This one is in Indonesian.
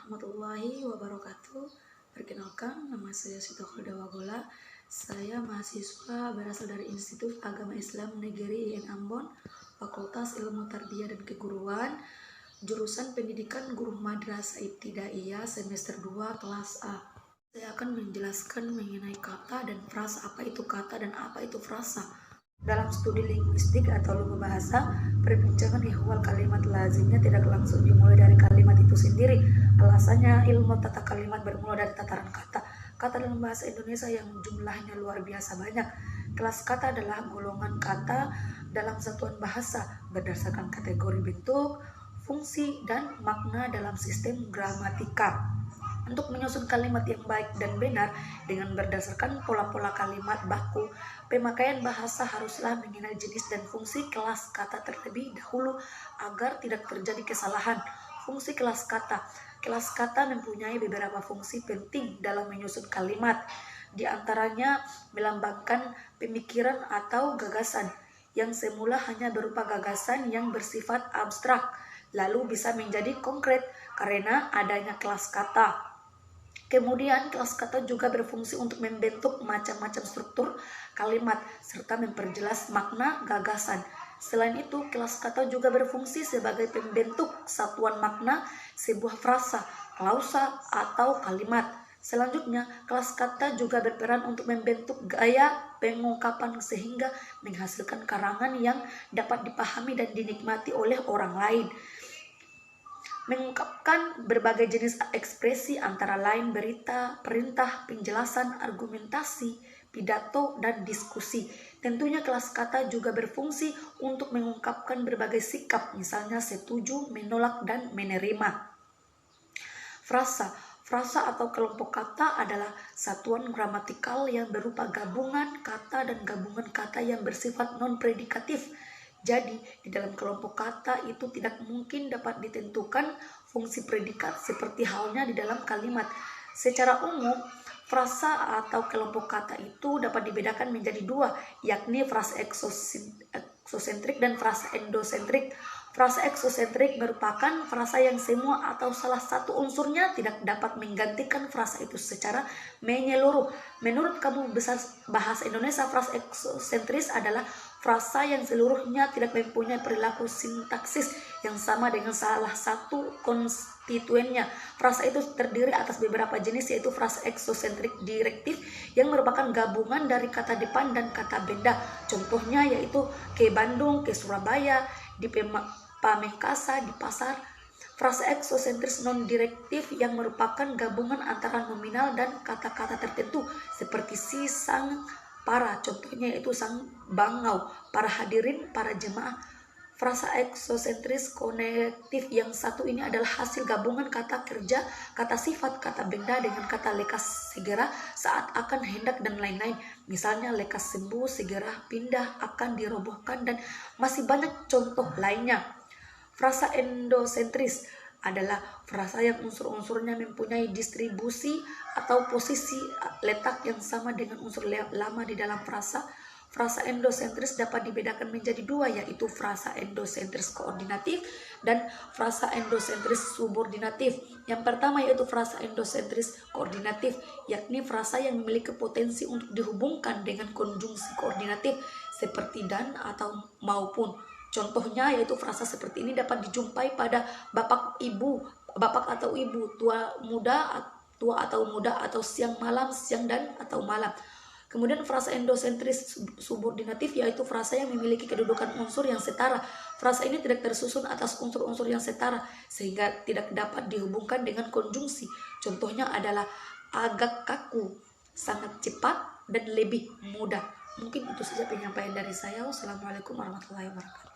warahmatullahi wabarakatuh. Perkenalkan, nama saya Siti Khalda Wagola. Saya mahasiswa berasal dari Institut Agama Islam Negeri IAIN Ambon, Fakultas Ilmu Tarbiyah dan Keguruan, jurusan Pendidikan Guru Madrasah Ibtidaiyah semester 2 kelas A. Saya akan menjelaskan mengenai kata dan frasa, apa itu kata dan apa itu frasa. Dalam studi linguistik atau lingua bahasa, perbincangan ihwal kalimat lazimnya tidak langsung dimulai dari kalimat itu sendiri. Alasannya, ilmu tata kalimat bermula dari tataran kata. Kata dalam bahasa Indonesia yang jumlahnya luar biasa banyak. Kelas kata adalah golongan kata dalam satuan bahasa berdasarkan kategori bentuk, fungsi, dan makna dalam sistem gramatika. Untuk menyusun kalimat yang baik dan benar dengan berdasarkan pola-pola kalimat baku, pemakaian bahasa haruslah mengenal jenis dan fungsi kelas kata terlebih dahulu agar tidak terjadi kesalahan. Fungsi kelas kata. Kelas kata mempunyai beberapa fungsi penting dalam menyusun kalimat. Di antaranya melambangkan pemikiran atau gagasan yang semula hanya berupa gagasan yang bersifat abstrak, lalu bisa menjadi konkret karena adanya kelas kata. Kemudian kelas kata juga berfungsi untuk membentuk macam-macam struktur kalimat serta memperjelas makna gagasan. Selain itu, kelas kata juga berfungsi sebagai pembentuk satuan makna sebuah frasa, klausa, atau kalimat. Selanjutnya, kelas kata juga berperan untuk membentuk gaya pengungkapan sehingga menghasilkan karangan yang dapat dipahami dan dinikmati oleh orang lain. Mengungkapkan berbagai jenis ekspresi antara lain berita, perintah, penjelasan, argumentasi, pidato, dan diskusi. Tentunya kelas kata juga berfungsi untuk mengungkapkan berbagai sikap, misalnya setuju, menolak, dan menerima. Frasa. Frasa atau kelompok kata adalah satuan gramatikal yang berupa gabungan kata dan gabungan kata yang bersifat non-predikatif. Jadi, di dalam kelompok kata itu tidak mungkin dapat ditentukan fungsi predikat seperti halnya di dalam kalimat. Secara umum, frasa atau kelompok kata itu dapat dibedakan menjadi dua, yakni frasa eksosentrik dan frasa endosentrik. Frasa eksosentrik merupakan frasa yang semua atau salah satu unsurnya tidak dapat menggantikan frasa itu secara menyeluruh. Menurut Kamus Besar Bahasa Indonesia, frasa eksosentris adalah frasa yang seluruhnya tidak mempunyai perilaku sintaksis yang sama dengan salah satu konstituennya. Frasa itu terdiri atas beberapa jenis, yaitu frasa eksosentrik direktif yang merupakan gabungan dari kata depan dan kata benda. Contohnya yaitu ke Bandung, ke Surabaya, di Pamengkasa, di pasar. Frasa eksosentris non-direktif yang merupakan gabungan antara nominal dan kata-kata tertentu seperti si, sang, para. Contohnya yaitu sang bangau, para hadirin, para jemaah. Frasa eksosentris konektif yang satu ini adalah hasil gabungan kata kerja, kata sifat, kata benda dengan kata lekas segera, saat, akan, hendak, dan lain-lain. Misalnya lekas sembuh, segera pindah, akan dirobohkan, dan masih banyak contoh lainnya. Frasa endosentris adalah frasa yang unsur-unsurnya mempunyai distribusi atau posisi letak yang sama dengan unsur lama di dalam frasa. Frasa endosentris dapat dibedakan menjadi dua, yaitu frasa endosentris koordinatif dan frasa endosentris subordinatif. Yang pertama yaitu frasa endosentris koordinatif, yakni frasa yang memiliki potensi untuk dihubungkan dengan konjungsi koordinatif seperti dan atau maupun. Contohnya yaitu frasa seperti ini dapat dijumpai pada bapak atau ibu, tua atau muda, atau siang malam, siang dan atau malam. Kemudian frasa endosentris subordinatif yaitu frasa yang memiliki kedudukan unsur yang setara. Frasa ini tidak tersusun atas unsur-unsur yang setara sehingga tidak dapat dihubungkan dengan konjungsi. Contohnya adalah agak kaku, sangat cepat, dan lebih mudah. Mungkin itu saja penyampaian dari saya. Wassalamualaikum warahmatullahi wabarakatuh.